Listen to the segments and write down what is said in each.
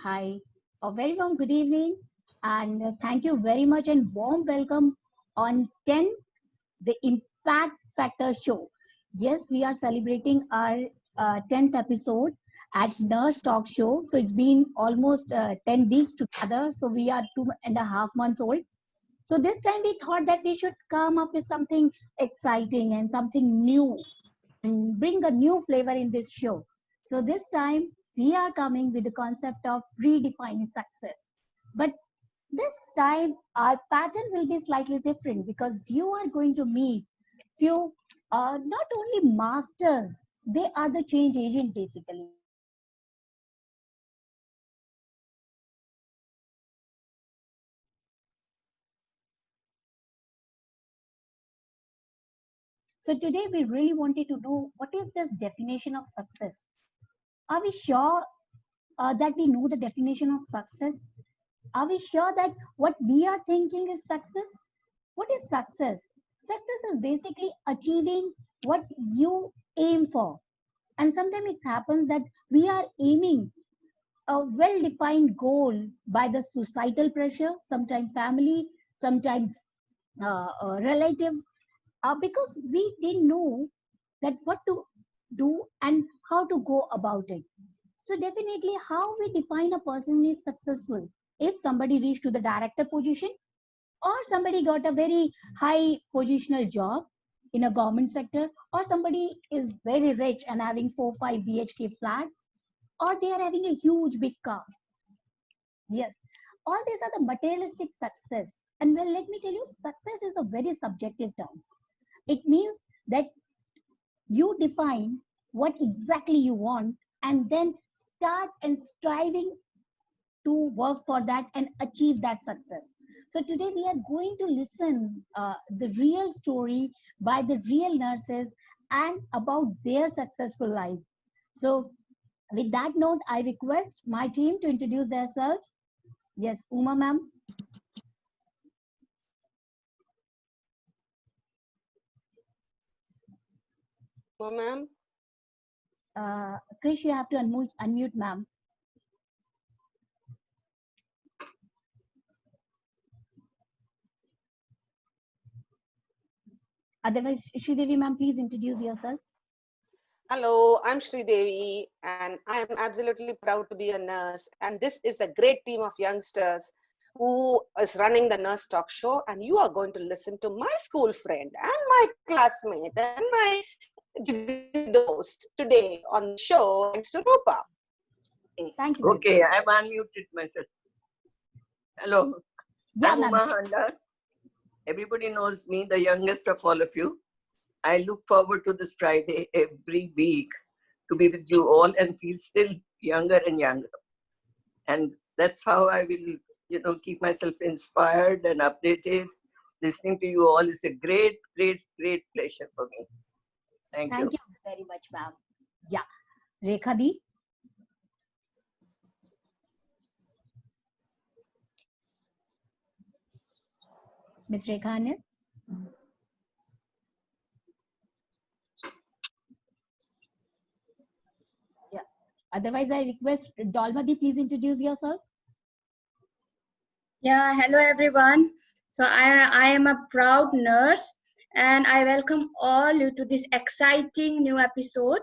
Hi, a very warm good evening, and thank you very much and warm welcome on 10 the Impact Factor Show. Yes, we are celebrating our 10th episode at Nurse Talk Show. So it's been almost 10 weeks together. So we are 2.5 months old. So this time we thought that we should come up with something exciting and something new and bring a new flavor in this show. So this time we are coming with the concept of redefining success. But this time our pattern will be slightly different because you are going to meet few not only masters, they are the change agent basically. So today we really wanted to know what is this definition of success. Are we sure that we know the definition of success? Are we sure that what we are thinking is success? What is success? Success is basically achieving what you aim for. And sometimes it happens that we are aiming a well defined goal by the societal pressure, sometimes family, sometimes relatives, because we didn't know that what to do and how to go about it. So definitely how we define a person is successful. If somebody reached to the director position or somebody got a very high positional job in a government sector or somebody is very rich and having 4 5 bhk flats or they are having a huge big car. Yes, all these are the materialistic success. And well, let me tell you, success is a very subjective term. It means that you define what exactly you want and then start and striving to work for that and achieve that success. So today we are going to listen the real story by the real nurses and about their successful life. So with that note, I request my team to introduce themselves. Yes, Uma ma'am. Ma'am. Krish, you have to unmute ma'am. Otherwise, Sridevi ma'am, please introduce yourself. Hello, I'm Sri Devi, and I am absolutely proud to be a nurse. And this is a great team of youngsters who is running the Nurse Talk Show. And you are going to listen to my school friend and my classmate and my degree host today on the show, thanks to Rupa. Thank you very much. Okay, I've unmuted myself. Hello, Yeah, I'm ma'am. Uma Handa. Everybody knows me, the youngest of all of you. I look forward to this Friday every week to be with you all and feel still younger and younger. And that's how I will, keep myself inspired and updated. Listening to you all is a great, great, great pleasure for me. Thank you. Thank you very much, ma'am. Yeah, Rekha Di. Miss Rekha Anil. Yeah. Otherwise, I request Dolmadi, please introduce yourself. Yeah, hello everyone. So I am a proud nurse and I welcome all you to this exciting new episode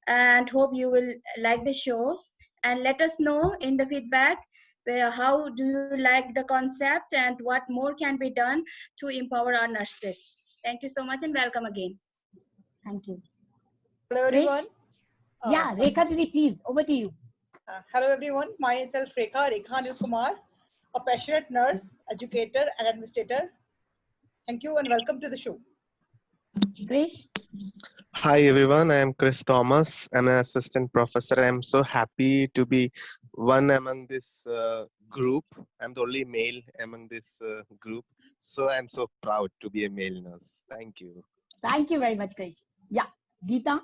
and hope you will like the show and let us know in the feedback where how do you like the concept and what more can be done to empower our nurses. Thank you so much and welcome again. Thank you. Hello Krish. everyone. Yeah, Sorry. Rekha Didi, please, over to you. Hello everyone. Myself Rekha Anil Kumar, a passionate nurse, educator, and administrator. Thank you and welcome to the show. Krish. Hi everyone, I am Chris Thomas. I'm an assistant professor. I'm so happy to be one among this group. I'm the only male among this group. So I'm so proud to be a male nurse. Thank you. Thank you very much, Krish. Yeah, Geeta.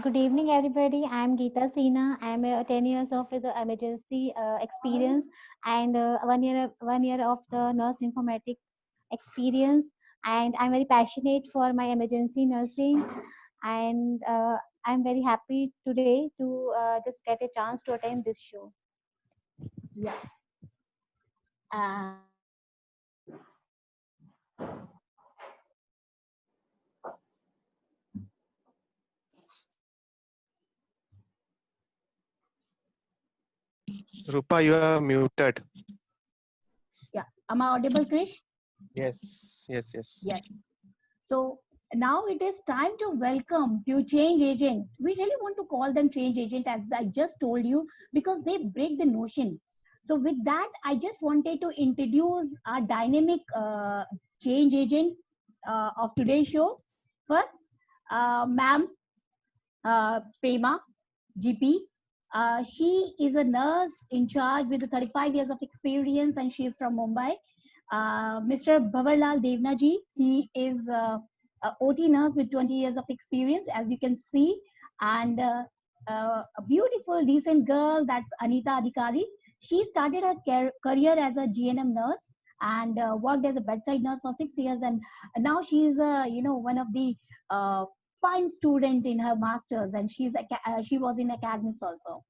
Good evening, everybody. I'm Geeta Sina. I'm 10 years of the emergency experience and 1 year of the nurse informatics experience. And I'm very passionate for my emergency nursing. And I'm very happy today to just get a chance to attend this show. Yeah. Uh, Rupa, you are muted. yeah. Am I audible, Krish? Yes, yes, yes. Yes. So now it is time to welcome few change agent. We really want to call them change agent, as I just told you, because they break the notion. So with that, I just wanted to introduce our dynamic change agent of today's show. First, ma'am Prema GP. She is a nurse in charge with 35 years of experience, and she is from Mumbai. Mr. Bhavarlal Devnaji, he is a OT nurse with 20 years of experience, as you can see, and a beautiful, decent girl, that's Anita Adhikari. She started her career as a GNM nurse and worked as a bedside nurse for 6 years, and now she is, one of the fine student in her masters, and she was in academics also.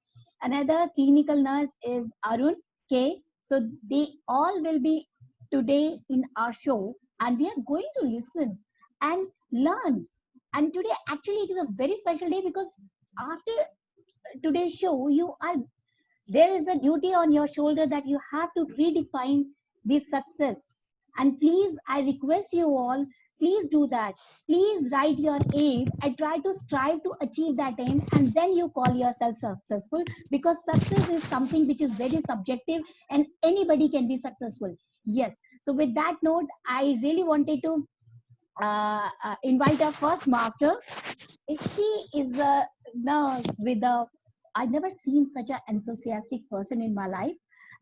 Another clinical nurse is Arun K. So they all will be today in our show, and we are going to listen and learn. And today actually it is a very special day, because after today's show there is a duty on your shoulder that you have to redefine this success. And please, I request you all, please do that. Please write your aim and try to strive to achieve that aim, and then you call yourself successful, because success is something which is very subjective and anybody can be successful. Yes. So with that note, I really wanted to invite our first master. She is a nurse with a, I've never seen such an enthusiastic person in my life.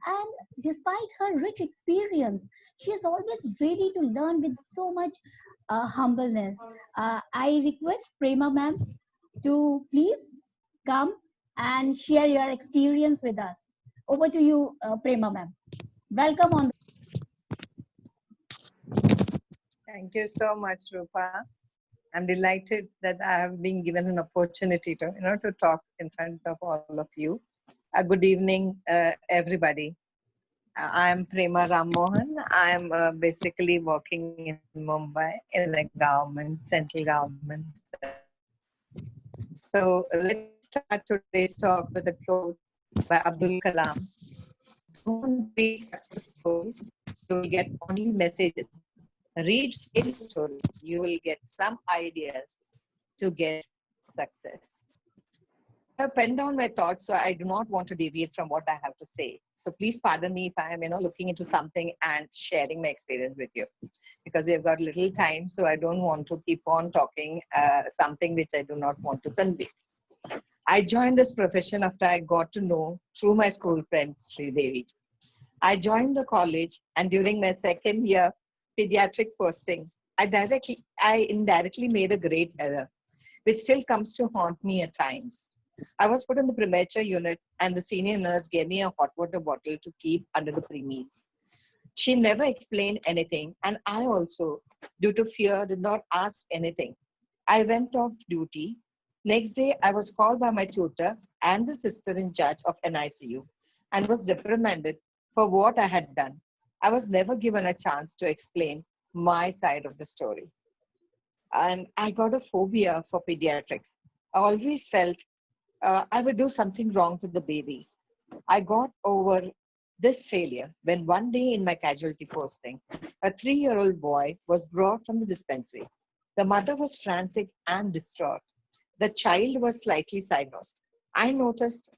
And despite her rich experience, she is always ready to learn with so much humbleness. I request Prema ma'am to please come and share your experience with us. Over to you, Prema ma'am. Welcome on. Thank you so much, Rupa. I'm delighted that I have been given an opportunity to, to talk in front of all of you. Good evening, everybody. I'm Prema Rammohan. I'm basically working in Mumbai in a central government. So let's start today's talk with a quote by Abdul Kalam. Don't read success stories, you will get only messages. Read failure stories, you will get some ideas to get success. I have penned down my thoughts, so I do not want to deviate from what I have to say. So please pardon me if I am, looking into something and sharing my experience with you, because we have got little time, so I don't want to keep on talking something which I do not want to convey. I joined this profession after I got to know through my school friend Sri Devi. I joined the college, and during my second year pediatric posting, I indirectly made a great error, which still comes to haunt me at times. I was put in the premature unit, and the senior nurse gave me a hot water bottle to keep under the premise. She never explained anything, and I also, due to fear, did not ask anything. I went off duty. Next day, I was called by my tutor and the sister in charge of NICU and was reprimanded for what I had done. I was never given a chance to explain my side of the story. And I got a phobia for pediatrics. I always felt I would do something wrong to the babies. I got over this failure when one day in my casualty posting, a 3-year-old boy was brought from the dispensary. The mother was frantic and distraught. The child was slightly cynosed. I noticed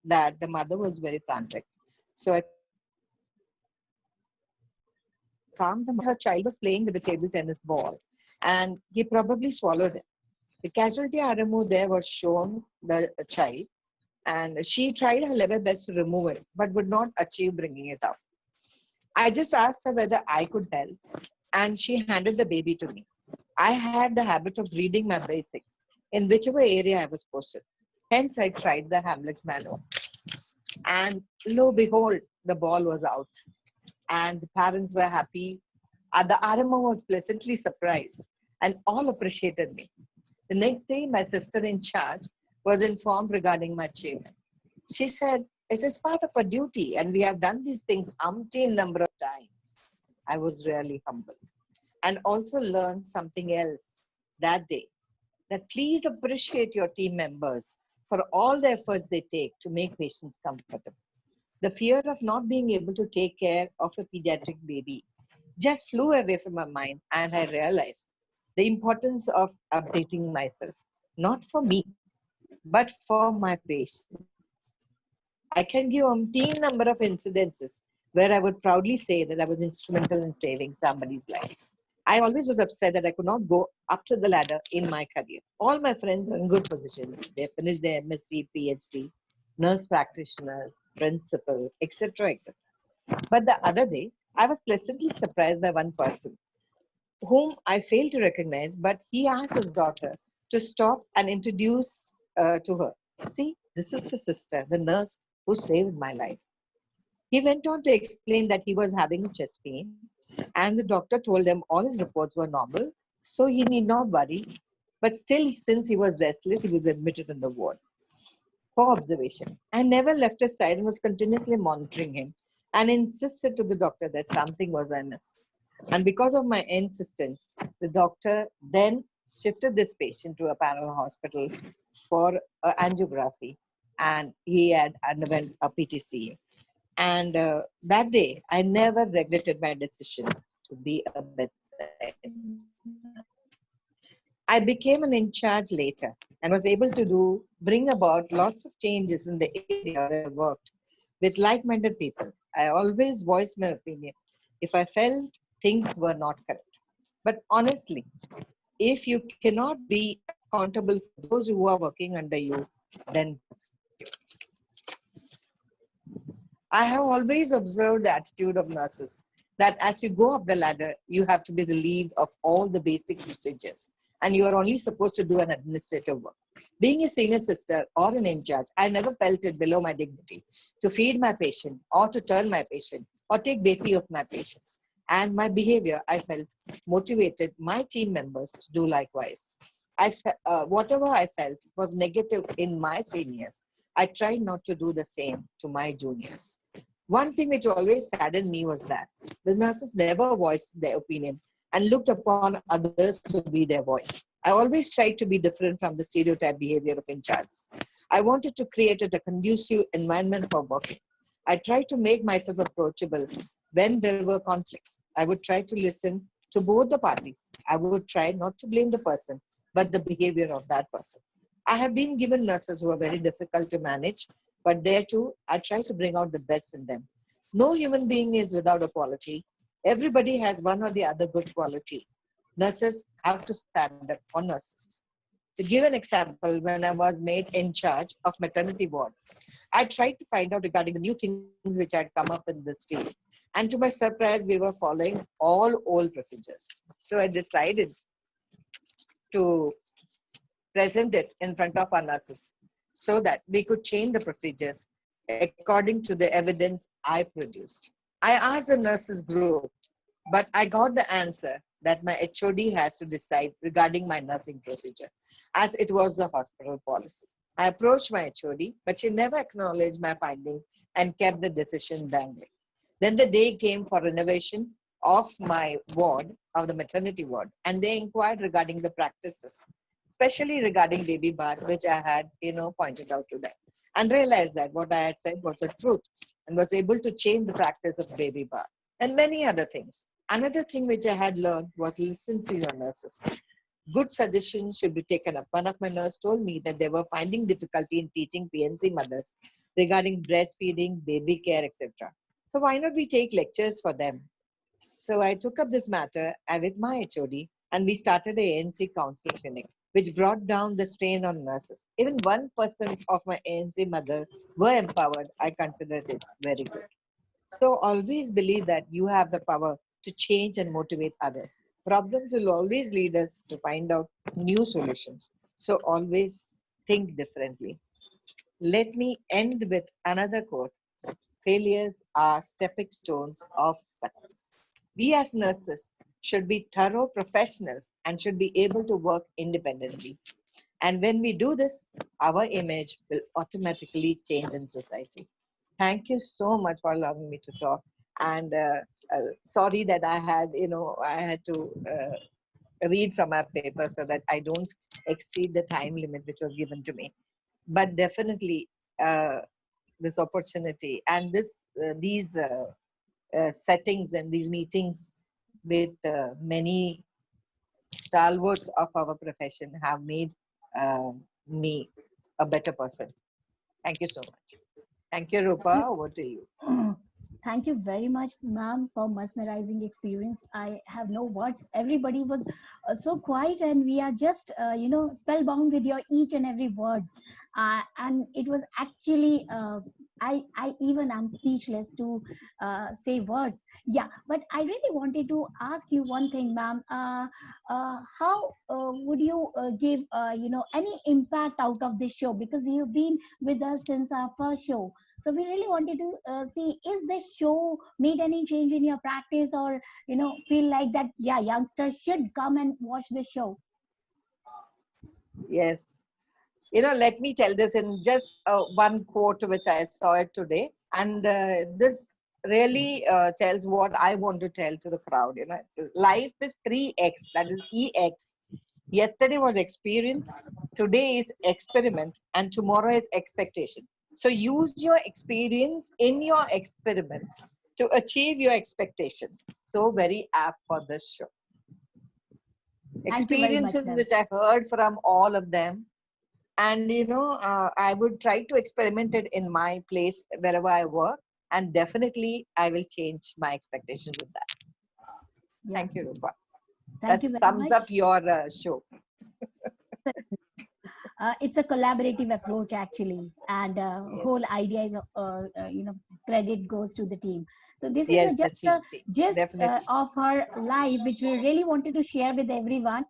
that the mother was very frantic. So I calmed the mother. Her child was playing with the table tennis ball, and he probably swallowed it. The casualty RMO there was shown the child, and she tried her level best to remove it, but would not achieve bringing it up. I just asked her whether I could help, and she handed the baby to me. I had the habit of reading my basics in whichever area I was posted. Hence, I tried the Hamlet's manual. And lo and behold, the ball was out. And the parents were happy. The RMO was pleasantly surprised, and all appreciated me. The next day, my sister in charge was informed regarding my achievement. She said, it is part of our duty and we have done these things umpteen number of times. I was really humbled and also learned something else that day, that please appreciate your team members for all the efforts they take to make patients comfortable. The fear of not being able to take care of a pediatric baby just flew away from my mind, and I realized the importance of updating myself, not for me, but for my patients. I can give umpteen number of incidences where I would proudly say that I was instrumental in saving somebody's lives. I always was upset that I could not go up to the ladder in my career. All my friends are in good positions. They finished their MSc, PhD, nurse practitioners, principal, etc., etc. But the other day, I was pleasantly surprised by one person whom I failed to recognize, but he asked his daughter to stop and introduce to her. See, this is the sister, the nurse who saved my life. He went on to explain that he was having chest pain, and the doctor told him all his reports were normal, so he need not worry. But still, since he was restless, he was admitted in the ward for observation. I never left his side and was continuously monitoring him and insisted to the doctor that something was amiss. And because of my insistence, the doctor then shifted this patient to a parallel hospital for angiography, and he had underwent a PTCA. And that day, I never regretted my decision to be a bedside nurse. I became an in charge later and was able to bring about lots of changes in the area where I worked with like-minded people. I always voiced my opinion if I felt things were not correct. But honestly, if you cannot be accountable for those who are working under you, then I have always observed the attitude of nurses that as you go up the ladder, you have to be relieved of all the basic procedures and you are only supposed to do an administrative work. Being a senior sister or an in charge, I never felt it below my dignity to feed my patient or to turn my patient or take baby of my patients. And my behavior, I felt, motivated my team members to do likewise. Whatever I felt was negative in my seniors, I tried not to do the same to my juniors. One thing which always saddened me was that the nurses never voiced their opinion and looked upon others to be their voice. I always tried to be different from the stereotype behavior of in charges. I wanted to create a conducive environment for working. I tried to make myself approachable when there were conflicts. I would try to listen to both the parties. I would try not to blame the person, but the behavior of that person. I have been given nurses who are very difficult to manage, but there too, I try to bring out the best in them. No human being is without a quality. Everybody has one or the other good quality. Nurses have to stand up for nurses. To give an example, when I was made in charge of maternity ward, I tried to find out regarding the new things which had come up in this field. And to my surprise, we were following all old procedures. So I decided to present it in front of our nurses so that we could change the procedures according to the evidence I produced. I asked the nurses group, but I got the answer that my HOD has to decide regarding my nursing procedure, as it was the hospital policy. I approached my HOD, but she never acknowledged my finding and kept the decision dangling. Then the day came for renovation of my ward, of the maternity ward, and they inquired regarding the practices, especially regarding baby bath, which I had, pointed out to them, and realized that what I had said was the truth and was able to change the practice of baby bath and many other things. Another thing which I had learned was listen to your nurses. Good suggestions should be taken up. One of my nurses told me that they were finding difficulty in teaching PNC mothers regarding breastfeeding, baby care, etc. So why not we take lectures for them? So I took up this matter with my HOD and we started a ANC counseling clinic, which brought down the strain on nurses. Even 1% of my ANC mothers were empowered. I considered it very good. So always believe that you have the power to change and motivate others. Problems will always lead us to find out new solutions. So always think differently. Let me end with another quote. Failures are stepping stones of success. We as nurses should be thorough professionals and should be able to work independently. And when we do this, our image will automatically change in society. Thank you so much for allowing me to talk. And sorry that I had to read from my paper so that I don't exceed the time limit which was given to me. But definitely, this opportunity and these settings and these meetings with many stalwarts of our profession have made me a better person. Thank you so much. Thank you, Rupa. Over to you. Thank you very much, ma'am, for mesmerizing experience. I have no words. Everybody was so quiet, and we are just, spellbound with your each and every word. And it was actually, I even am speechless to say words. Yeah, but I really wanted to ask you one thing, ma'am. How would you give, any impact out of this show? Because you've been with us since our first show. So we really wanted to see, is this show made any change in your practice, or, feel like that, yeah, youngsters should come and watch the show? Yes. Let me tell this in just one quote which I saw it today. And this really tells what I want to tell to the crowd. Life is 3X, that is EX. Yesterday was experience, today is experiment, and tomorrow is expectation. So use your experience in your experiment to achieve your expectation. So very apt for this show. Thank you very much, Experiences ma'am. which I heard from all of them. And, I would try to experiment it in my place wherever I work. And definitely I will change my expectations with that. Yeah. Thank you, Rupa. Thank That you very sums much. up your show. It's a collaborative approach, actually, and whole idea is credit goes to the team. So this is Yes, the just a team. gist Definitely. of her life, which we really wanted to share with everyone,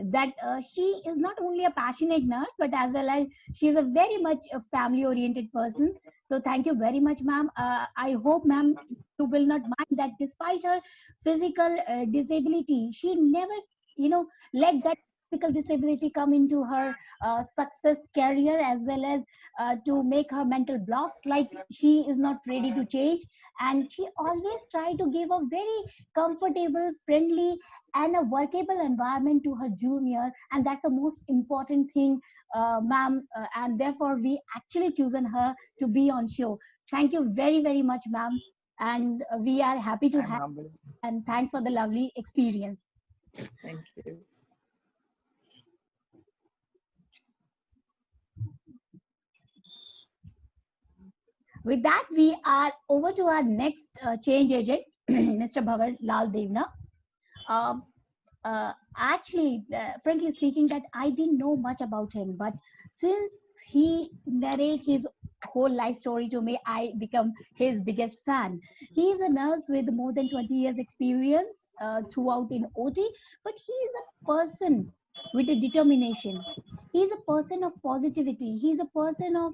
that she is not only a passionate nurse, but as well as she is a very much a family oriented person. So thank you very much, ma'am. I hope, ma'am, you will not mind that despite her physical disability, she never let that physical disability come into her success career, as well as to make her mental block, like she is not ready to change. And she always try to give a very comfortable, friendly, and a workable environment to her junior, and that's the most important thing, ma'am, and therefore we actually chosen her to be on show. Thank you very, very much, ma'am, and we are happy to I'm have, humble. and thanks for the lovely experience. Thank you. With that, we are over to our next change agent, Mr. Bhavar Lal Devna. Actually, frankly speaking, that I didn't know much about him, but since he narrated his whole life story to me, I become his biggest fan. He is a nurse with more than 20 years experience throughout in OT, but he is a person with a determination. He is a person of positivity. He is a person of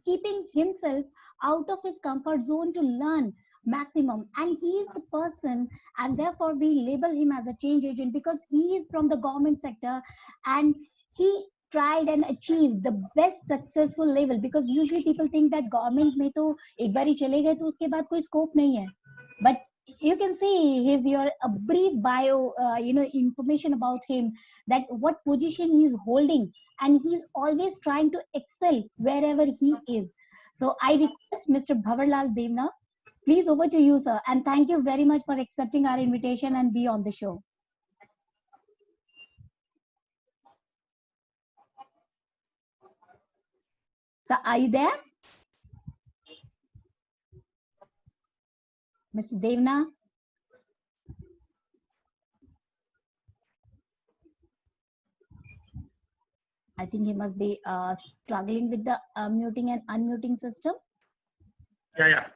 keeping himself out of his comfort zone to learn maximum, and he is the person, and therefore we label him as a change agent, because he is from the government sector, and he tried and achieved the best successful level, because usually people think that government में तो एक बार ही चले गए तो उसके बाद कोई scope नहीं है, but you can see his your a brief bio information about him, that what position he is holding, and he is always trying to excel wherever he is. So I request Mr. Bhavarlal Devna, please, over to you, sir, and thank you very much for accepting our invitation and be on the show. So are you there, Mr. Devna? I think he must be struggling with the muting and unmuting system. Yeah.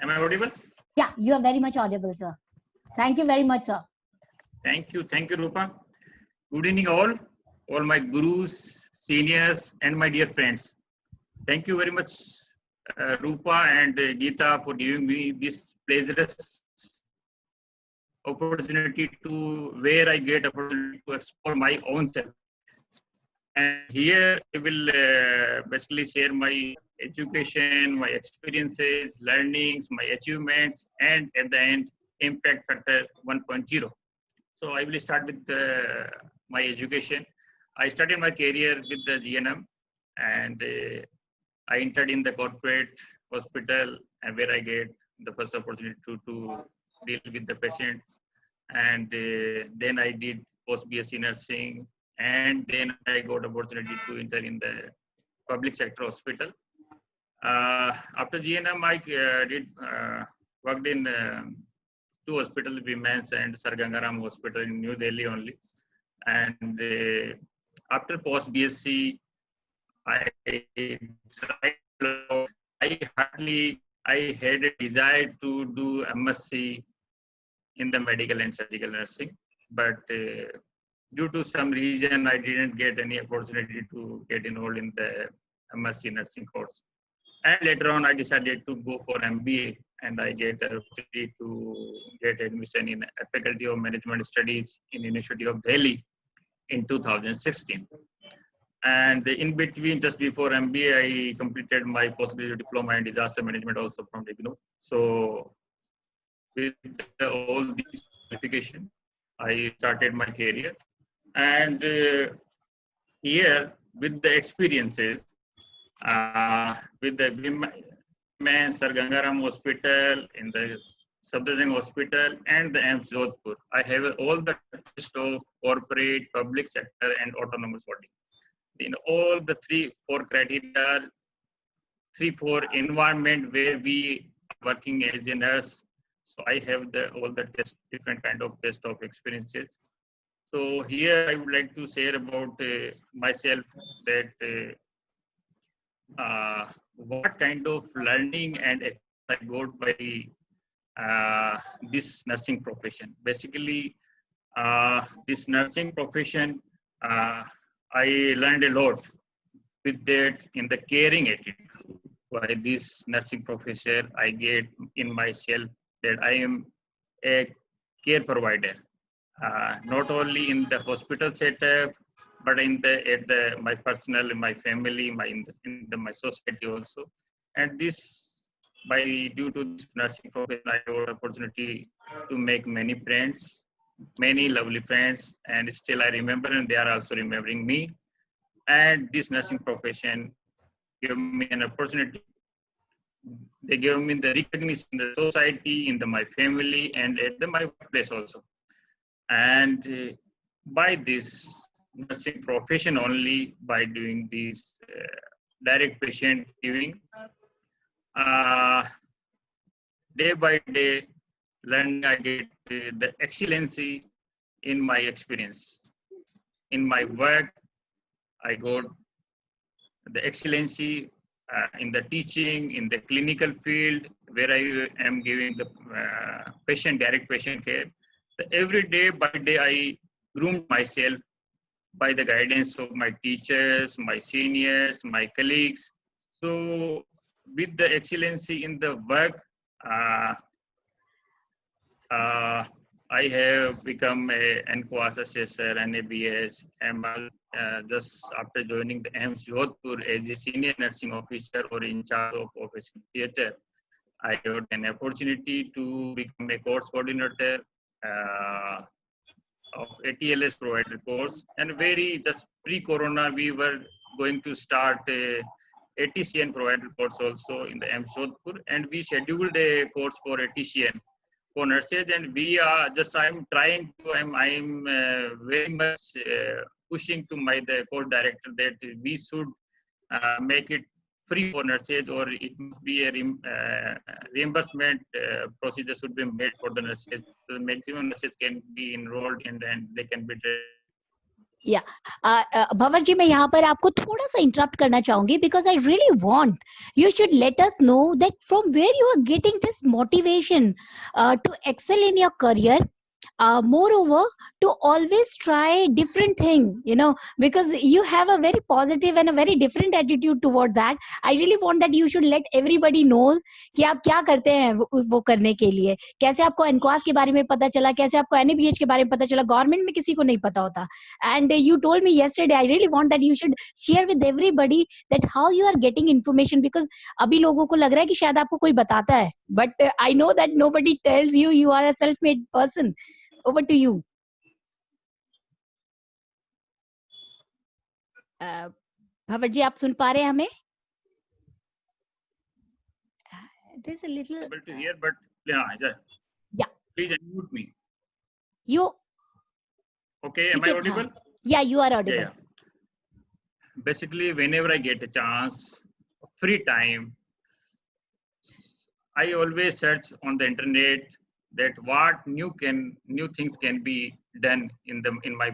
Am I audible? Yeah, you are very much audible, sir. Thank you very much, sir. Thank you, Rupa. Good evening, all my gurus, seniors, and my dear friends. Thank you very much, Rupa and Geeta, for giving me this pleasure opportunity to where I get opportunity to explore my own self. And here I will basically share my education, my experiences, learnings, my achievements, and at the end, impact factor 1.0. So I will start with my education. I started my career with the GNM, and I entered in the corporate hospital, and where I get the first opportunity to deal with the patient. And then I did post BSc nursing, and then I got opportunity to enter in the public sector hospital. After GNM, I worked in 2 hospitals, Women's and Sir Gangaram Hospital in New Delhi only. And after post BSc, I had a desire to do MSc in the medical and surgical nursing, but due to some reason, I didn't get any opportunity to get enrolled in the MSc nursing course. And later on, I decided to go for MBA, and I get the opportunity to get admission in Faculty of Management Studies in University of Delhi in 2016. And in between, just before MBA, I completed my postgraduate diploma in disaster management also from IGNOU. So with all these qualifications, I started my career. And here, with the experiences, with the Women's Sir Gangaram Hospital, in the Safdarjung Hospital, and the AIIMS Jodhpur, I have all the taste of corporate, public sector, and autonomous body. In all the 3-4 criteria, 3-4 environment where we are working as a nurse. So I have all the different kind of test of experiences. So here I would like to share about myself, that what kind of learning and I got by this nursing profession. Basically, this nursing profession, I learned a lot with that in the caring attitude. By this nursing profession, I get in myself that I am a care provider, not only in the hospital setup, but in my personal, in my family, my society also. And this, due to this nursing profession, I got opportunity to make many friends, many lovely friends, and still I remember, and they are also remembering me. And this nursing profession gave me an opportunity. They gave me the recognition in the society, in my family, and at my workplace also. And by this nursing profession only, by doing this direct patient viewing, day by day, learning, I get the excellency in my experience. In my work, I got the excellency in the teaching, in the clinical field, where I am giving the direct patient care. So every day by day, I groomed myself by the guidance of my teachers, my seniors, my colleagues. So with the excellency in the work, I have become a NCOAS assessor, NABS, ML, just after joining the AIIMS Jodhpur as a senior nursing officer or in charge of operation theatre. I got an opportunity to become a course coordinator of ATLS provider course. And just pre-corona, we were going to start a ATCN provider course also in the AIIMS Jodhpur. And we scheduled a course for ATCN for nurses, and I'm very much pushing to the course director that we should make it free for nurses, or it must be a reimbursement procedure should be made for the nurses. So maximum nurses can be enrolled and they can be trained. या भंवर जी, मैं यहाँ पर आपको थोड़ा सा interrupt करना चाहूंगी, because I really want you should let us know that from where you are getting this motivation to excel in your career. moreover, to always try different thing, because you have a very positive and a very different attitude toward that. I really want that you should let everybody knows कि आप क्या करते हैं वो करने के लिए, कैसे आपको एनक्वास के बारे में पता चला, कैसे आपको एनएबीएच के बारे में पता चला, गवर्नमेंट में किसी को नहीं पता होता. And you told me yesterday, I really want that you should share with everybody that how you are getting information, because अभी लोगों को लग रहा है कि शायद आपको कोई बताता है, but I know that nobody tells you. You are a self-made person. Over to you. भवर जी, आप सुन पा रहे हैं हमें? There's a little. Able to hear, but yeah. Please unmute me. You. Okay, am I audible? Yeah, you are audible. Yeah. Basically, whenever I get a chance, free time, I always search on the internet that what new things can be done in my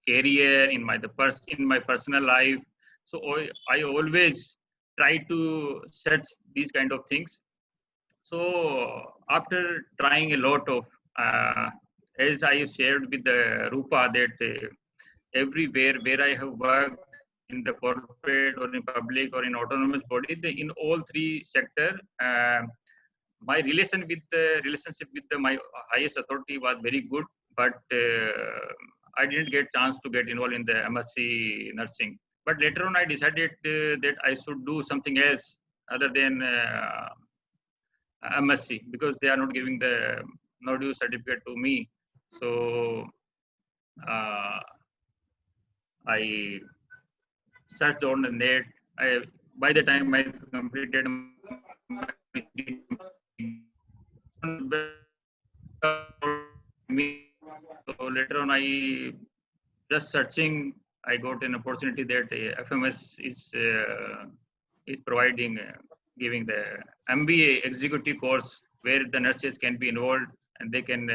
career, in my personal life. So I always try to search these kind of things. So after trying a lot of, as I shared with the Rupa, that everywhere where I have worked, in the corporate or in public or in autonomous body, in all three sectors, my relationship with my highest authority was very good, but I didn't get chance to get involved in the MSc nursing. But later on, I decided that I should do something else other than MSc, because they are not giving the NORDU certificate to me. So I searched on the net. By the time I completed my so later on, I just searching, I got an opportunity that FMS is providing, giving the MBA executive course where the nurses can be involved and they can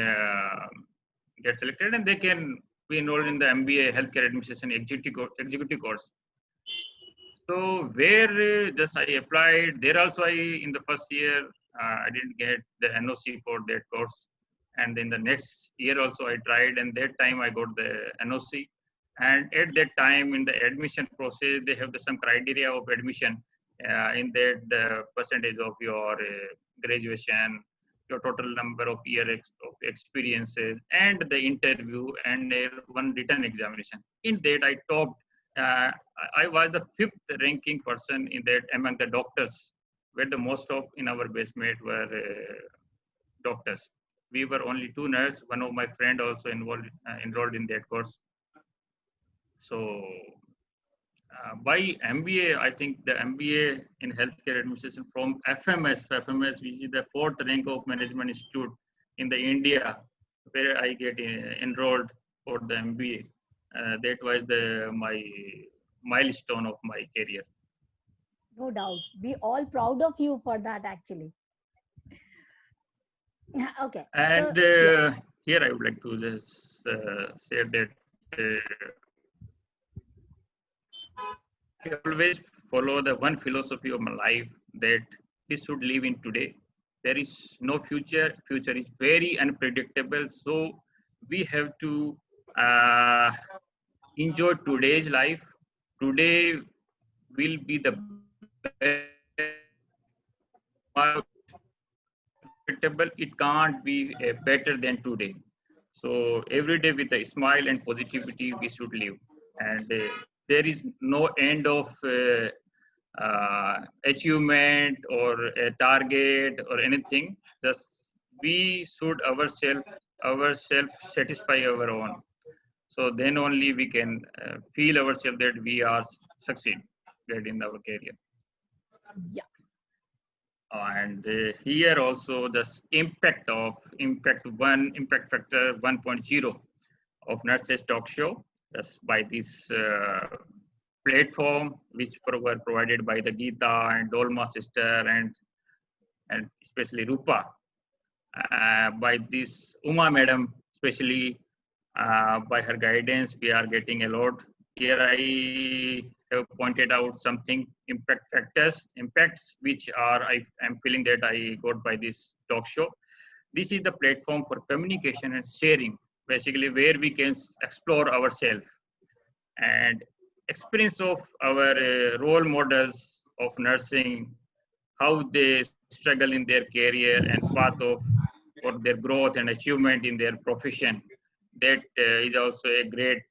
get selected and they can be enrolled in the MBA healthcare administration executive course. So where just I applied there also, in the first year I didn't get the NOC for that course, and then the next year also I tried, and that time I got the NOC. And at that time in the admission process, they have some criteria of admission, in that the percentage of your graduation, your total number of years of experiences, and the interview and one written examination. In that I topped. I was the 5th ranking person in that among the doctors, where the most of in our basement were doctors. We were only 2 nurses. One of my friend also enrolled in that course. So by MBA, I think the MBA in healthcare administration from FMS, which is the 4th rank of management institute in the India, where I get enrolled for the MBA. That was my milestone of my career. No doubt. We all proud of you for that, actually. Okay. And so, here I would like to just say that I always follow the one philosophy of my life, that we should live in today. There is no future. Future is very unpredictable. So we have to enjoy today's life. Today will be the best. It can't be better than today. So every day with a smile and positivity we should live. And there is no end of achievement or a target or anything. Just we should ourselves satisfy our own. So then only we can feel ourselves that we are succeed in our career. Yeah. And here also the impact factor 1.0 of Nurses Talk Show, just by this platform which were provided by the Geeta and Dolma sister and especially Rupa, by this Uma madam, especially by her guidance, we are getting a lot. Here I have pointed out something impacts which are I am feeling that I got by this talk show. This is the platform for communication and sharing basically where we can explore ourselves and experience of our role models of nursing, how they struggle in their career and path of for their growth and achievement in their profession. That is also a great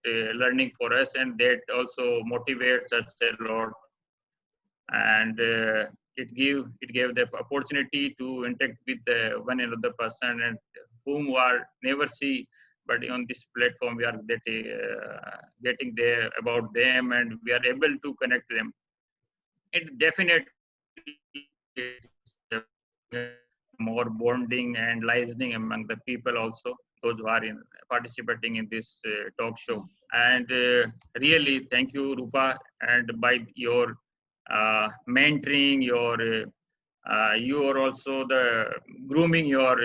learning for us, and that also motivates us a lot. And it gave the opportunity to interact with one another person and whom we are never see, but on this platform we are getting there about them, and we are able to connect them. It definitely is more bonding and listening among the people also, those who are participating in this talk show. And really thank you, Rupa, and by your mentoring, you are also the grooming your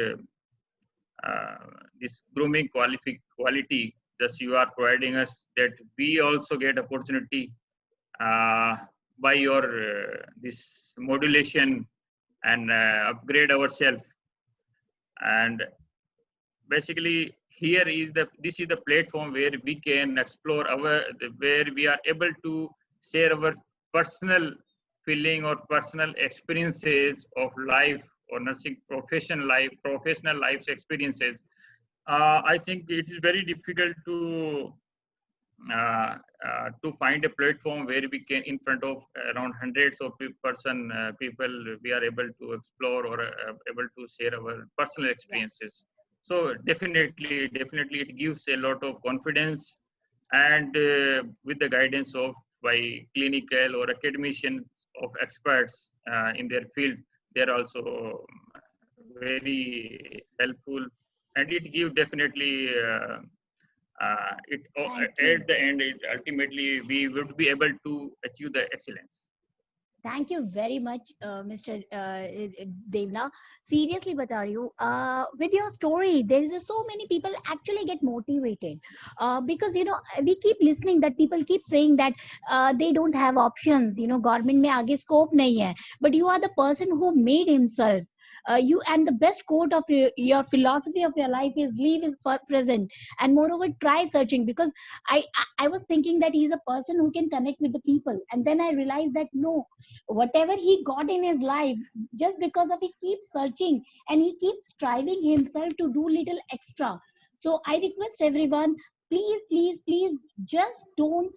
this grooming quality that you are providing us, that we also get opportunity by your this modulation and upgrade ourselves. And basically here is this is the platform where we can explore where we are able to share our personal feeling or personal experiences of life or nursing professional life experiences. I think it is very difficult to find a platform where we can, in front of around hundreds of people, we are able to explore or able to share our personal experiences. So definitely it gives a lot of confidence, and with the guidance of by clinical or academicians of experts in their field, they are also very helpful, and it gives definitely at the end, ultimately we would be able to achieve the excellence. Thank you very much, Mr. Devna. Seriously, Batar, you with your story, there is so many people actually get motivated because we keep listening that people keep saying that they don't have options. Government में आगे scope नहीं है, but you are the person who made himself. You and the best quote of your philosophy of your life is live is for present, and moreover try searching, because I was thinking that he's a person who can connect with the people, and then I realized that no, whatever he got in his life, just because of he keeps searching and he keeps striving himself to do little extra. So I request everyone, please just don't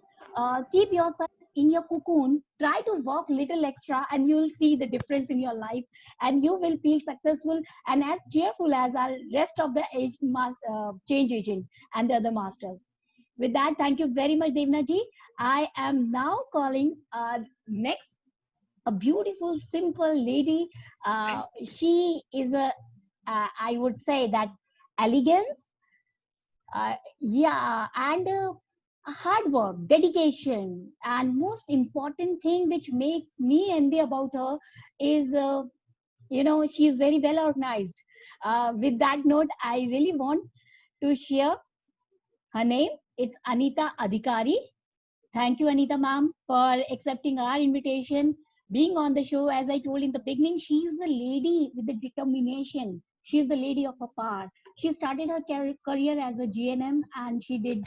keep yourself in your cocoon. Try to walk little extra and you will see the difference in your life, and you will feel successful and as cheerful as our rest of the change agent and the other masters. With that, thank you very much, Devna ji. I am now calling next a beautiful, simple lady. She is I would say that elegance, and hard work, dedication, and most important thing which makes me envy about her is, she is very well organized. With that note, I really want to share her name. It's Anita Adhikari. Thank you, Anita ma'am, for accepting our invitation, being on the show. As I told in the beginning, she's the lady with the determination. She's the lady of her power. She started her career as a GNM, and she did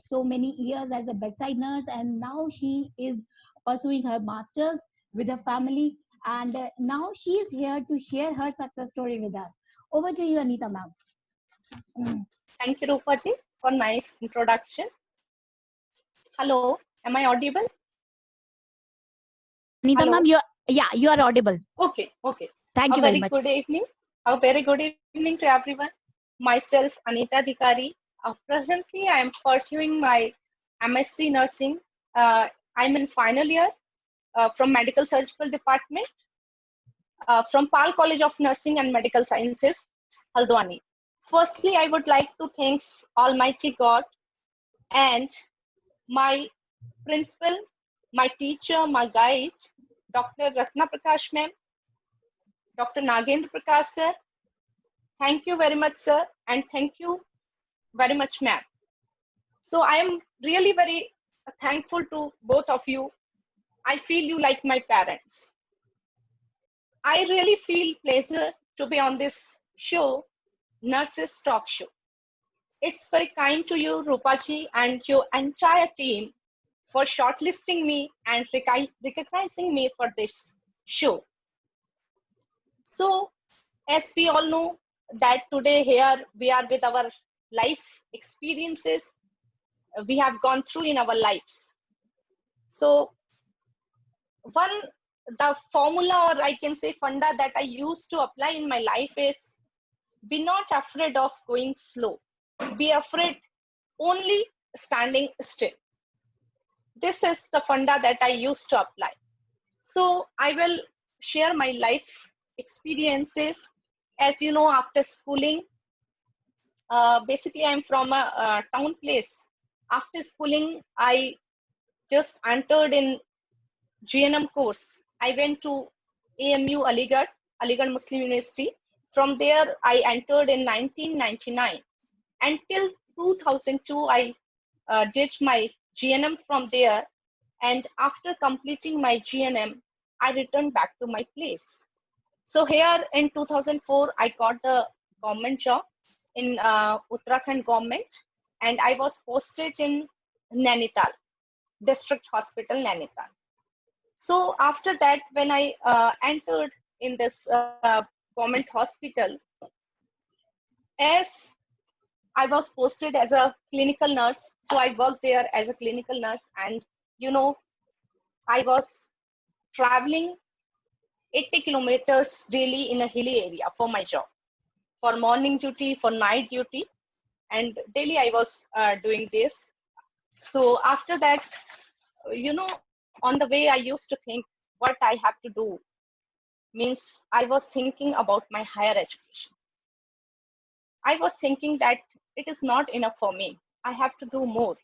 so many years as a bedside nurse, and now she is pursuing her master's with her family, and now she is here to share her success story with us. Over to you, Anita ma'am. Thank you, Rupa ji, for nice introduction. Hello, am I audible? Anita ma'am, you are audible. Okay. Thank you very much. Good evening. A very good evening to everyone. Myself, Anita Adhikari. Presently, I am pursuing my MSc Nursing. I'm in final year from Medical Surgical Department from Pal College of Nursing and Medical Sciences, Haldwani. Firstly, I would like to thank Almighty God and my principal, my teacher, my guide, Dr. Ratna Prakash ma'am, Dr. Nagendra Prakash sir. Thank you very much, sir, and thank you very much, ma'am. So I am really very thankful to both of you. I feel you like my parents. I really feel pleasure to be on this show, Nurses Talk Show. it's very kind to you, Rupaji, and your entire team for shortlisting me and recognizing me for this show. So, as we all know that today here we are with our life experiences we have gone through in our lives. So, the formula, or I can say funda that I used to apply in my life is, be not afraid of going slow. Be afraid only standing still. This is the funda that I used to apply. So I will share my life experiences. As you know, after schooling, basically I'm from a town place. After schooling, I just entered in GNM course. I went to AMU Aligarh Muslim University. From there, I entered in 1999. Until 2002, I did my GNM from there. And after completing my GNM, I returned back to my place. So here in 2004, I got the government job in Uttarakhand government, and I was posted in Nainital, District Hospital, Nainital. So after that, when I entered in this government hospital, as I was posted as a clinical nurse, so I worked there as a clinical nurse, and you know, I was traveling 80 kilometers daily in a hilly area for my job, for morning duty, for night duty, and daily I was doing this. So after that, you know, on the way I used to think what I have to do. Means I was thinking about my higher education. I was thinking that it is not enough for me. I have to do more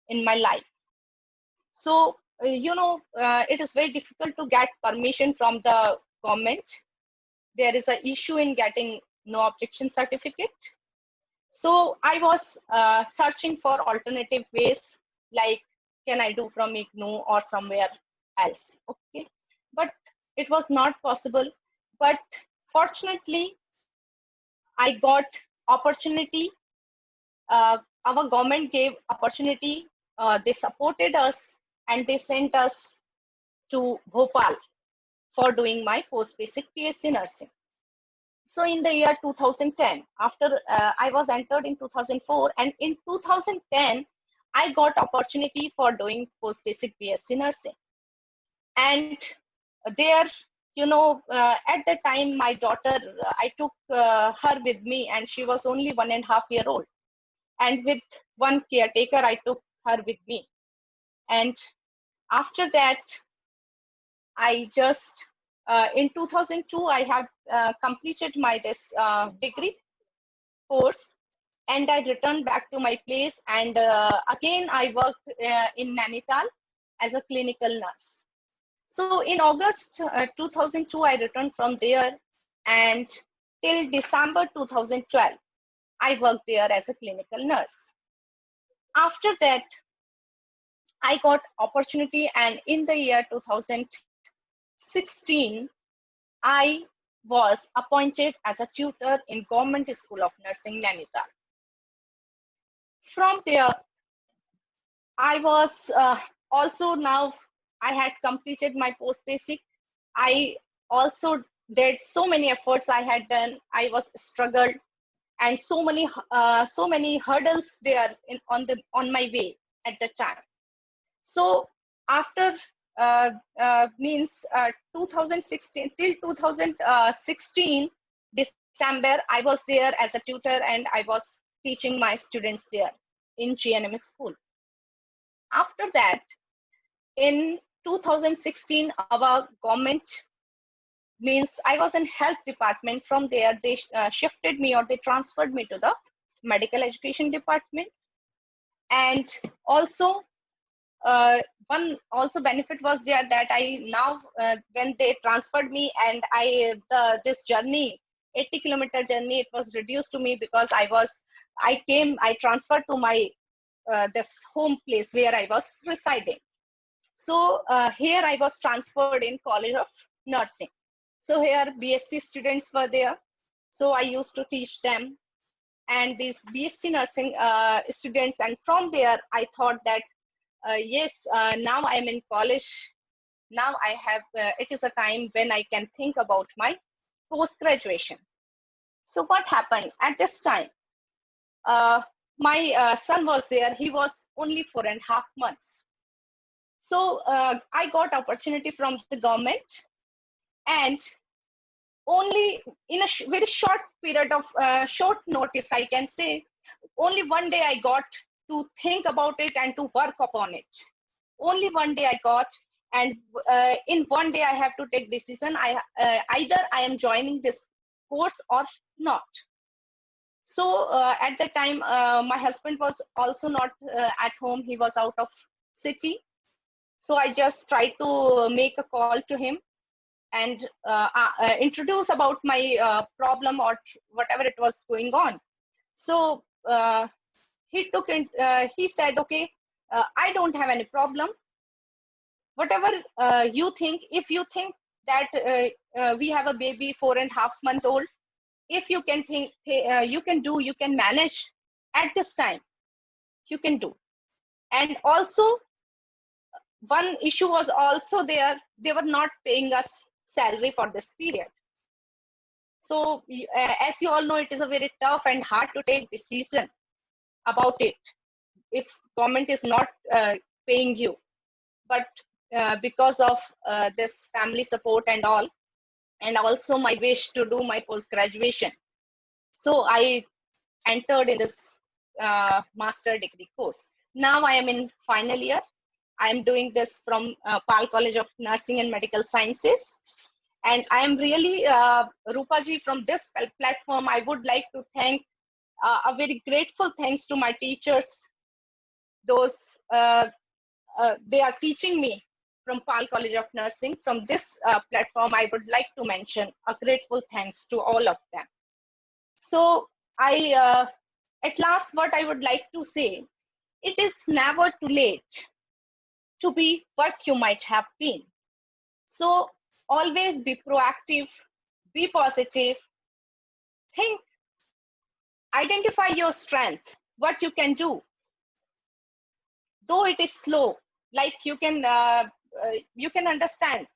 in my life. So, it is very difficult to get permission from the government. There is an issue in getting no objection certificate. So I was searching for alternative ways, like can I do from IGNOU or somewhere else, okay? But it was not possible. But fortunately, I got opportunity. Our government gave opportunity. They supported us and they sent us to Bhopal for doing my post-basic PSC nursing. So in the year 2010, after I was entered in 2004, and in 2010, I got opportunity for doing post-basic BSc nursing. And there, at the time, my daughter, I took her with me, and she was only 1.5 years old. And with one caretaker, I took her with me. And after that, I just, in 2002, I have completed my degree course, and I returned back to my place. And again, I worked in Nainital as a clinical nurse. So in August 2002, I returned from there, and till December 2012, I worked there as a clinical nurse. After that, I got opportunity, and in the year 2016, I was appointed as a tutor in Government School of Nursing, Nainital. From there, I was also, now I had completed my post-basic. I also did so many efforts I had done. I was struggled, and so many hurdles there on my way at the time. So after 2016 till 2016 December, I was there as a tutor, and I was teaching my students there in GNM school. After that, in 2016, our government, means I was in health department. From there, they shifted me, or they transferred me to the medical education department. And also, one also benefit was there that I now, when they transferred me, and this journey, 80-kilometer journey, it was reduced to me, because I transferred to my this home place where I was residing. So here I was transferred in College of Nursing. So here BSc students were there. So I used to teach them. and these BSc nursing students. And from there, I thought that, yes, now I'm in college. Now I have, it is a time when I can think about my post-graduation. So what happened at this time? My son was there. He was only 4.5 months. So I got opportunity from the government, and only in a very short period of short notice, I can say, only one day I got to think about it and to work upon it. Only one day I got, and in one day I have to take decision. Either I am joining this course or not. So at that time, my husband was also not at home. He was out of city. So I just tried to make a call to him and introduce about my problem or whatever it was going on. So he took it, he said, okay, I don't have any problem. Whatever you think, if you think that we have a baby 4.5 months old, if you can think, you can do, you can manage at this time, you can do. And also, one issue was also there, they were not paying us salary for this period. So as you all know, it is a very tough and hard to take decision about it if government is not paying you. But because of this family support and all, and also my wish to do my post-graduation, so I entered in this master degree course. Now I am in final year. I am doing this from Pal College of Nursing and Medical Sciences. And I am really, Rupaji, from this platform, I would like to thank a very grateful thanks to my teachers. Those, they are teaching me from Pal College of Nursing. From this platform, I would like to mention a grateful thanks to all of them. So I, at last, what I would like to say, it is never too late to be what you might have been. So always be proactive, be positive, think, identify your strength, what you can do. Though it is slow, like you can understand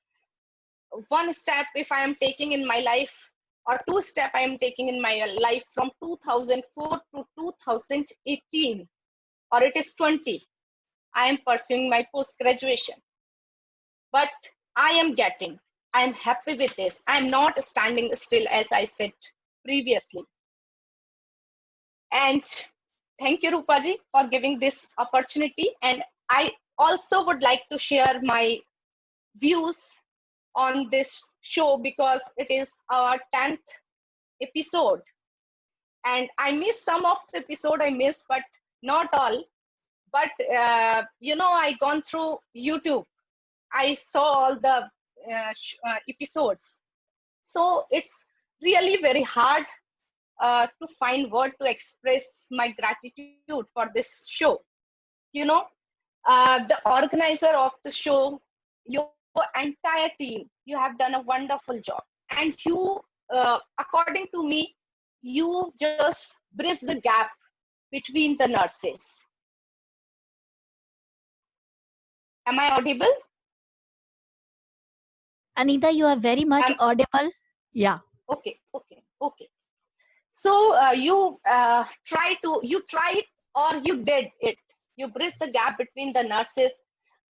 one step if I am taking in my life, or 2 steps I am taking in my life from 2004 to 2018, or it is 20. I am pursuing my post-graduation. But I am happy with this. I am not standing still, as I said previously. And thank you, Rupaji, for giving this opportunity. And I also would like to share my views on this show because it is our 10th episode. And I missed some of the episode I missed, but not all. But, I gone through YouTube. I saw all the episodes. So it's really very hard to find word to express my gratitude for this show. The organizer of the show, your entire team, you have done a wonderful job. And you, according to me, you just bridge the gap between the nurses. Am I audible? Anita, you are very much audible. Yeah. Okay. So you tried or you did it. You bridged the gap between the nurses.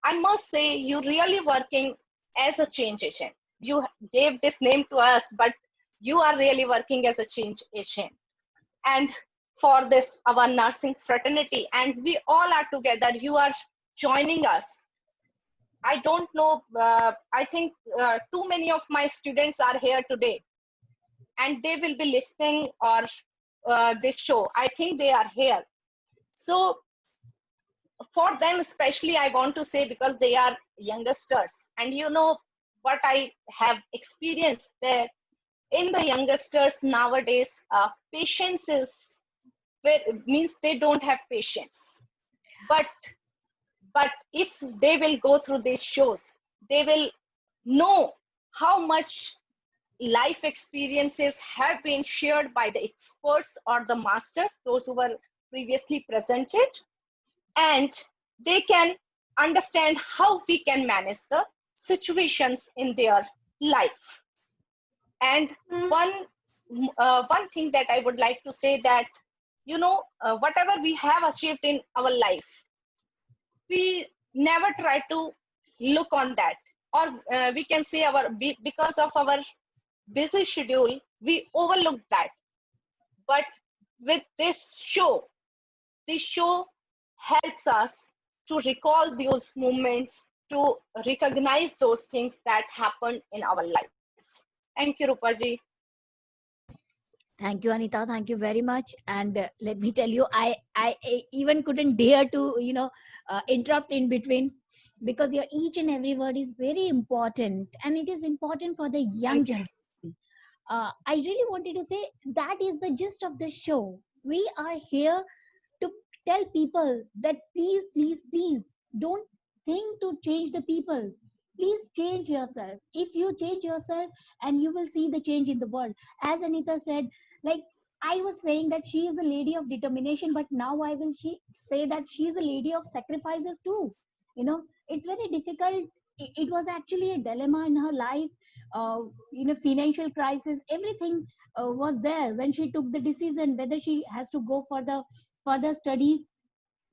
I must say, you're really working as a change agent. You gave this name to us, but you are really working as a change agent. And for this, our nursing fraternity, and we all are together. You are joining us. I don't know, I think too many of my students are here today and they will be listening or this show. I think they are here. So for them especially, I want to say, because they are youngsters, and you know what I have experienced there in the youngsters nowadays, patience is, means they don't have patience. But if they will go through these shows, they will know how much life experiences have been shared by the experts or the masters, those who were previously presented, and they can understand how we can manage the situations in their life. And one thing that I would like to say that, whatever we have achieved in our life, we never try to look on that, or we can say because of our busy schedule, we overlook that. But with this show helps us to recall those moments, to recognize those things that happened in our lives. Thank you, Rupaji. Thank you, Anita. Thank you very much. And let me tell you, I even couldn't dare to, interrupt in between, because your each and every word is very important, and it is important for the young generation. I really wanted to say that is the gist of the show. We are here to tell people that please, please, please don't think to change the people. Please change yourself. If you change yourself, and you will see the change in the world. As Anita said, like, I was saying that she is a lady of determination, but now I will say that she is a lady of sacrifices too. It's very difficult. It was actually a dilemma in her life. Financial crisis, everything was there when she took the decision whether she has to go for the further studies,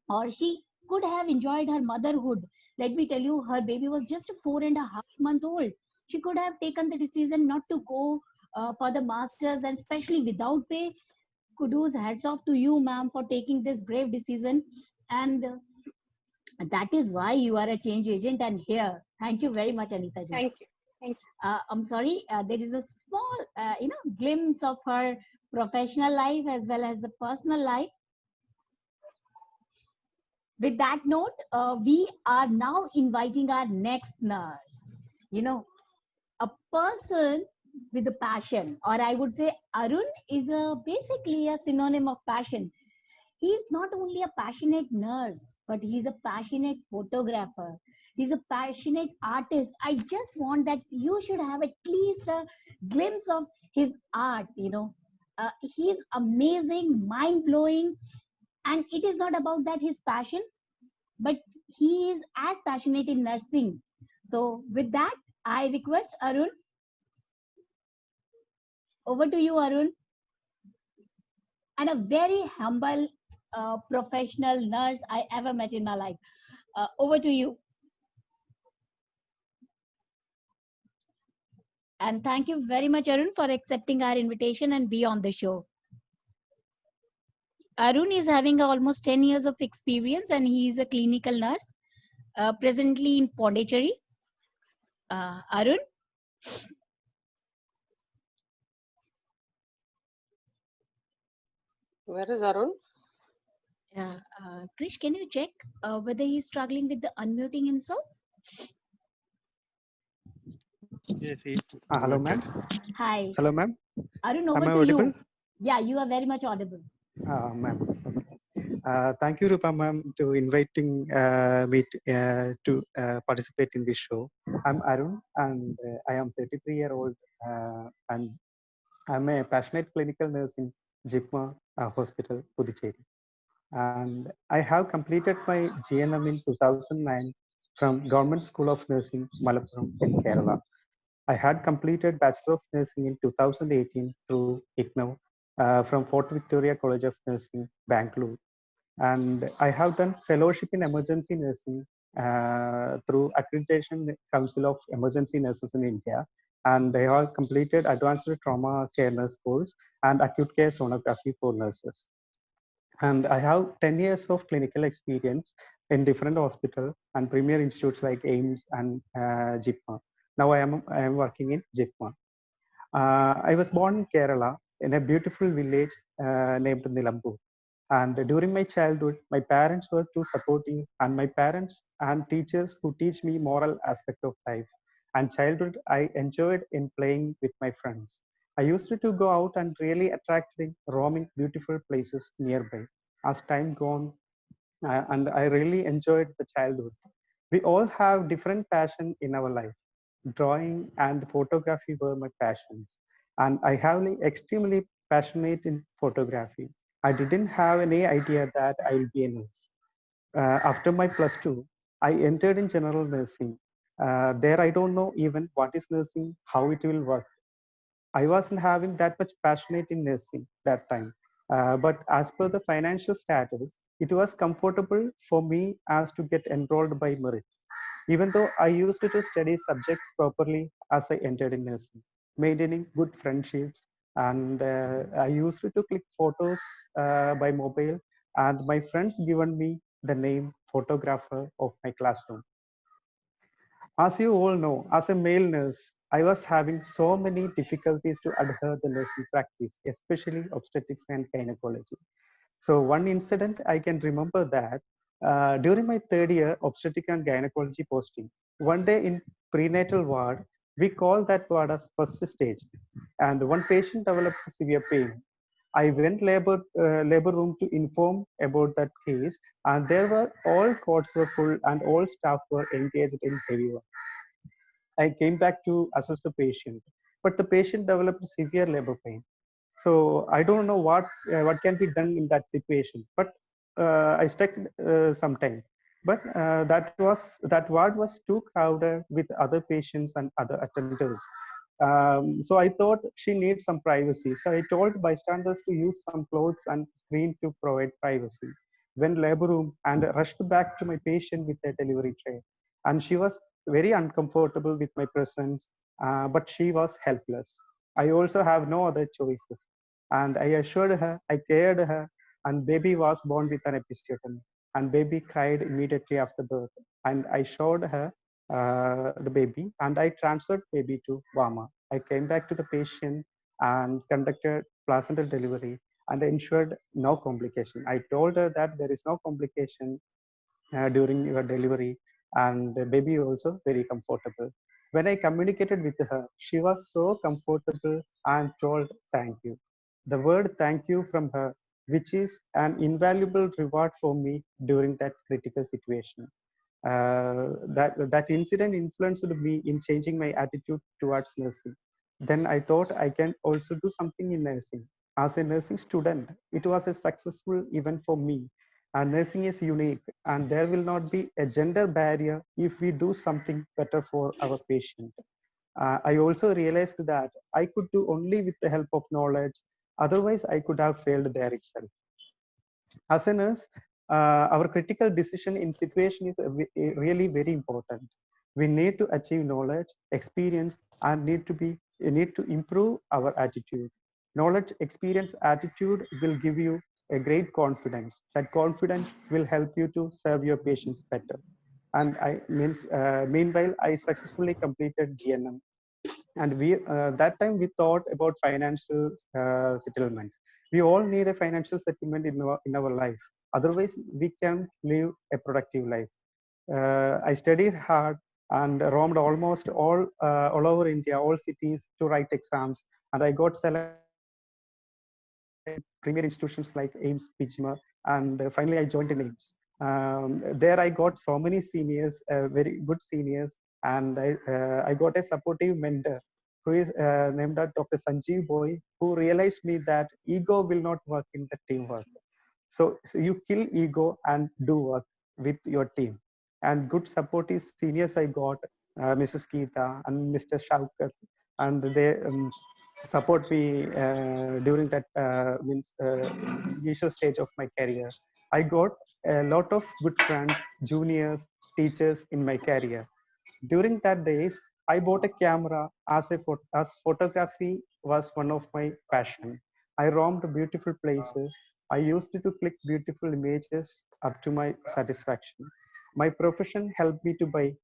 or she could have enjoyed her motherhood. Let me tell you, her baby was just 4.5 months old. She could have taken the decision not to go for the masters, and especially without pay. Kudos, hats off to you, ma'am, for taking this brave decision. And that is why you are a change agent and here. Thank you very much, Anita ji. Thank you. Thank you. I'm sorry, there is a small, glimpse of her professional life as well as the personal life. With that note, we are now inviting our next nurse. A person with a passion, or I would say Arun is basically a synonym of passion. He's not only a passionate nurse, but he's a passionate photographer. He's a passionate artist. I just want that you should have at least a glimpse of his art. He's amazing, mind-blowing, and it is not about that his passion, but he is as passionate in nursing. So with that, I request Arun. Over to you, Arun. And a very humble professional nurse I ever met in my life. Over to you. And thank you very much, Arun, for accepting our invitation and be on the show. Arun is having almost 10 years of experience, and he is a clinical nurse, presently in Pondicherry. Arun? Where is Arun? Yeah, Krish, can you check whether he's struggling with the unmuting himself? Yes, hello, ma'am. Hi. Hello, ma'am. Arun, over Am I to audible? you. Yeah, you are very much audible. Ma'am. Okay. Thank you, Rupa, ma'am, to inviting me to participate in this show. I'm Arun, and I am 33-year-old, and I'm a passionate clinical nurse in JIPMA Hospital, Puducherry. And I have completed my GNM in 2009 from Government School of Nursing, Malappuram in Kerala. I had completed Bachelor of Nursing in 2018 through IGNOU from Fort Victoria College of Nursing, Bangalore. And I have done fellowship in emergency nursing through Accreditation Council of Emergency Nurses in India. And I have completed advanced trauma care nurse course and acute care sonography for nurses. And I have 10 years of clinical experience in different hospitals and premier institutes like AIIMS and JIPMA. Now I am working in JIPMA. I was born in Kerala in a beautiful village named Nilambur. And during my childhood, my parents were too supportive, and my parents and teachers who teach me moral aspect of life. And childhood, I enjoyed in playing with my friends. I used to go out and really attracted in roaming beautiful places nearby. As time gone, and I really enjoyed the childhood. We all have different passion in our life. drawing, and photography were my passions. And I have extremely passionate in photography. I didn't have any idea that I will be a nurse. After my plus two, I entered in general nursing. There, I don't know even what is nursing, how it will work. I wasn't having that much passionate in nursing that time. But as per the financial status, it was comfortable for me as to get enrolled by merit. Even though I used to study subjects properly as I entered in nursing, maintaining good friendships, and I used to click photos by mobile, and my friends given me the name photographer of my classroom. As you all know, as a male nurse, I was having so many difficulties to adhere the nursing practice, especially obstetrics and gynecology. So one incident I can remember that during my third year obstetric and gynecology posting, one day in prenatal ward, we call that ward as first stage, and one patient developed severe pain. I went labor room to inform about that case, and there were all courts were full and all staff were engaged in heavy work. I came back to assess the patient, but the patient developed severe labor pain. So I don't know what can be done in that situation, but I stuck some time. But that ward was too crowded with other patients and other attenders. So I thought she needs some privacy. So I told bystanders to use some clothes and screen to provide privacy. Went labor room and rushed back to my patient with a delivery tray. And she was very uncomfortable with my presence, but she was helpless. I also have no other choices. And I assured her, I cared her, and baby was born with an episiotomy. And baby cried immediately after birth. And I showed her the baby, and I transferred baby to Vama. I came back to the patient and conducted placental delivery and ensured no complication. I told her that there is no complication during your delivery, and the baby also very comfortable. When I communicated with her, she was so comfortable and told thank you. The word thank you from her, which is an invaluable reward for me during that critical situation. That incident influenced me in changing my attitude towards nursing. Then I thought I can also do something in nursing. As a nursing student, it was a successful event for me. And nursing is unique, and there will not be a gender barrier if we do something better for our patient. I also realized that I could do only with the help of knowledge, otherwise I could have failed there itself. As a nurse, our critical decision in situation is really very important. We need to achieve knowledge, experience, and need to improve our attitude. Knowledge, experience, attitude will give you a great confidence. That confidence will help you to serve your patients better. And meanwhile, I successfully completed GNM, and we that time we thought about financial settlement. We all need a financial settlement in our life, otherwise we can live a productive life. I studied hard and roamed almost all over India, all cities to write exams, and I got selected in premier institutions like AIMS, PGMA, and finally I joined in AIMS. There I got so many seniors, very good seniors, and I got a supportive mentor who is named as Dr. Sanjeev Boy, who realized me that ego will not work in the teamwork. So you kill ego and do work with your team. And good supportive seniors I got, Mrs. Geeta and Mr. Shaukat, and they support me during that initial stage of my career. I got a lot of good friends, juniors, teachers in my career. During that days, I bought a camera as photography was one of my passion. I roamed beautiful places. I used to click beautiful images up to my satisfaction. My profession helped me to buy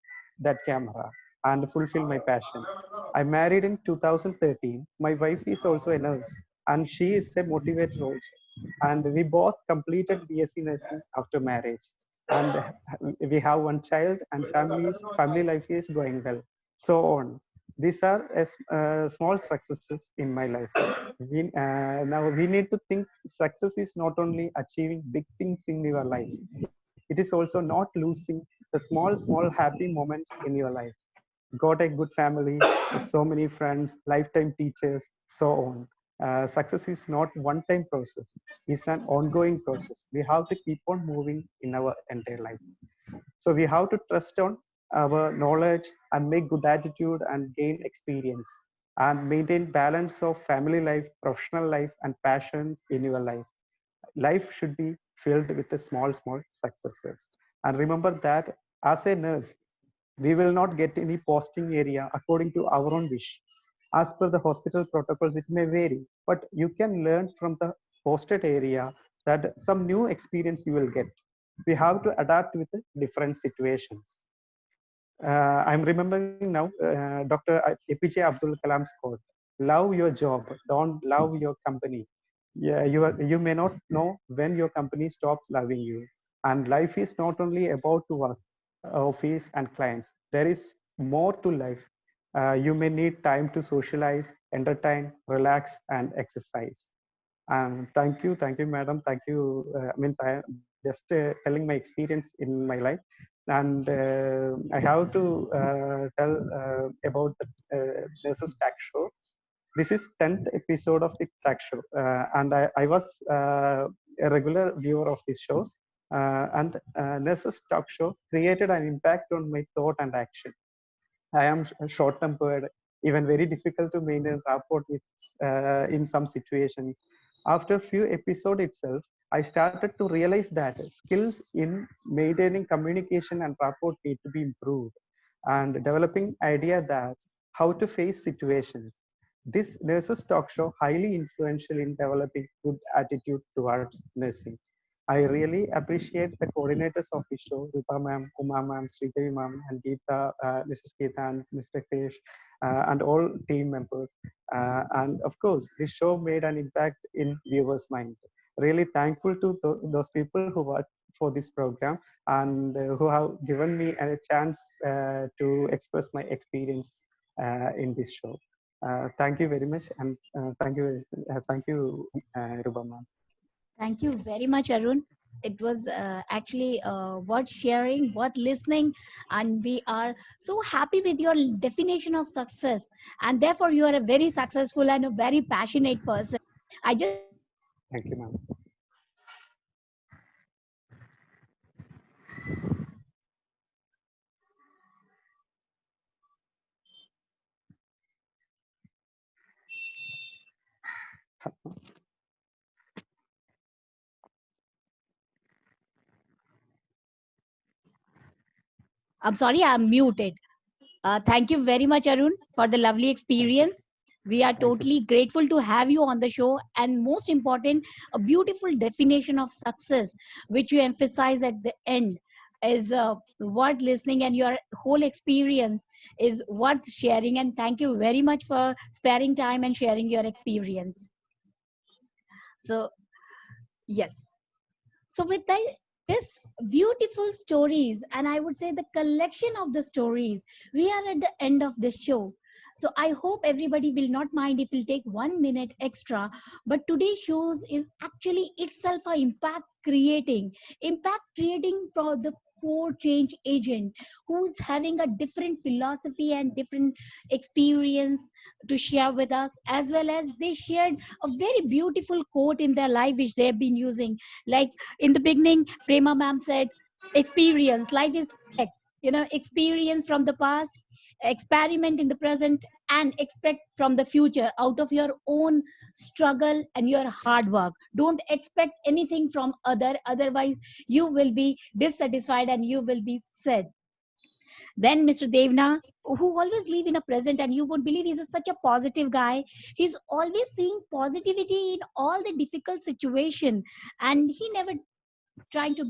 that camera and fulfill my passion. I married in 2013. My wife is also a nurse and she is a motivator also. And we both completed BSc nursing after marriage. And we have one child and family life is going well. So on. These are small successes in my life. Now we need to think success is not only achieving big things in your life. It is also not losing the small happy moments in your life. got a good family, so many friends, lifetime teachers, so on. Success is not one-time process. It's an ongoing process. We have to keep on moving in our entire life. So we have to trust on our knowledge and make good attitude and gain experience and maintain balance of family life, professional life, and passions in your life. Life should be filled with the small, small successes. And remember that as a nurse, we will not get any posting area according to our own wish. As per the hospital protocols, it may vary, but you can learn from the posted area that some new experience you will get. We have to adapt with the different situations. I'm remembering now Dr. APJ Abdul Kalam's quote: "Love your job, don't love your company." Yeah, you may not know when your company stops loving you. And life is not only about to work, office, and clients. There is more to life. You may need time to socialize, entertain, relax, and exercise. And thank you, madam. Thank you. Means I am just telling my experience in my life, and I have to tell about the Nurses Tech Show. This is 10th episode of the Tech Show, and I was a regular viewer of this show. And Nurses Talk Show created an impact on my thought and action. I am short-tempered, even very difficult to maintain rapport with in some situations. After a few episodes itself, I started to realize that skills in maintaining communication and rapport need to be improved, and developing idea that how to face situations. This nurses talk show highly influential in developing good attitude towards nursing. I really appreciate the coordinators of the show, Rupa ma'am, Uma ma'am, Sridevi ma'am, and Geeta, Mrs. Geeta and Mr. Krish, and all team members. And of course, this show made an impact in viewers' mind. Really thankful to those people who work for this program and who have given me a chance to express my experience in this show. Thank you very much, and thank you, Rupa ma'am. Thank you very much, Arun. It was actually worth sharing, worth listening, and we are so happy with your definition of success. And therefore, you are a very successful and a very passionate person. I just Thank you, ma'am. I'm sorry, I'm muted. Thank you very much, Arun, for the lovely experience. We are totally grateful to have you on the show. And most important, a beautiful definition of success, which you emphasize at the end, is worth listening, and your whole experience is worth sharing. And thank you very much for sparing time and sharing your experience. So, yes. So, with this beautiful stories, and I would say the collection of the stories, we are at the end of the show. So I hope everybody will not mind if we'll take 1 minute extra. But today's shows is actually itself a impact creating for the four change agent who's having a different philosophy and different experience to share with us, as well as they shared a very beautiful quote in their life which they've been using. Like in the beginning, Prema ma'am said, experience, life is X, experience from the past, experiment in the present, and expect from the future out of your own struggle and your hard work. Don't expect anything from otherwise you will be dissatisfied and you will be sad. Then Mr. Devna, who always live in a present, and you would believe he's such a positive guy. He's always seeing positivity in all the difficult situation, and he never trying to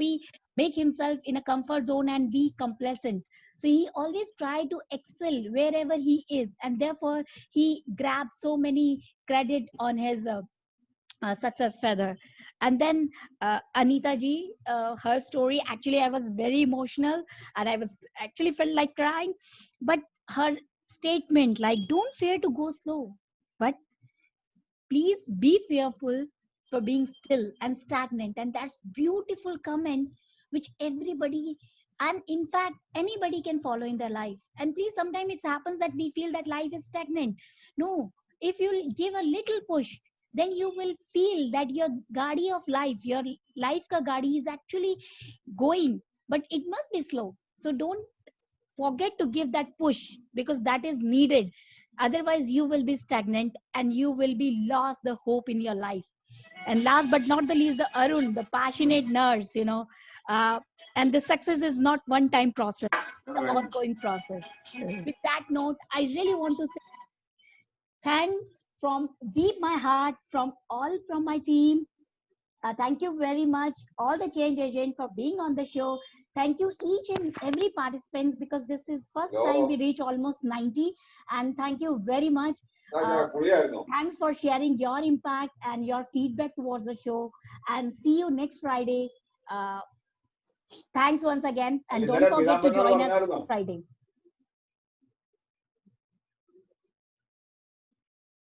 make himself in a comfort zone and be complacent. So he always try to excel wherever he is, and therefore he grabs so many credit on his success feather. And then Anita ji, her story, actually I was very emotional and I was actually felt like crying. But her statement, like, don't fear to go slow, but please be fearful for being still and stagnant. And that's beautiful comment which everybody And in fact, anybody can follow in their life. And please, sometimes it happens that we feel that life is stagnant. No, if you give a little push, then you will feel that your gadi of life, your life ka gadi is actually going, but it must be slow. So don't forget to give that push, because that is needed. Otherwise, you will be stagnant and you will be lost the hope in your life. And last but not the least, the Arun, the passionate nurse, and the success is not one-time process, it's an ongoing process. With that note, I really want to say thanks from deep my heart, from my team. Thank you very much, all the change agent, for being on the show. Thank you each and every participants, because this is first time we reach almost 90. And thank you very much. Thanks for sharing your impact and your feedback towards the show. And see you next Friday. Thanks once again. And don't forget to join us Friday.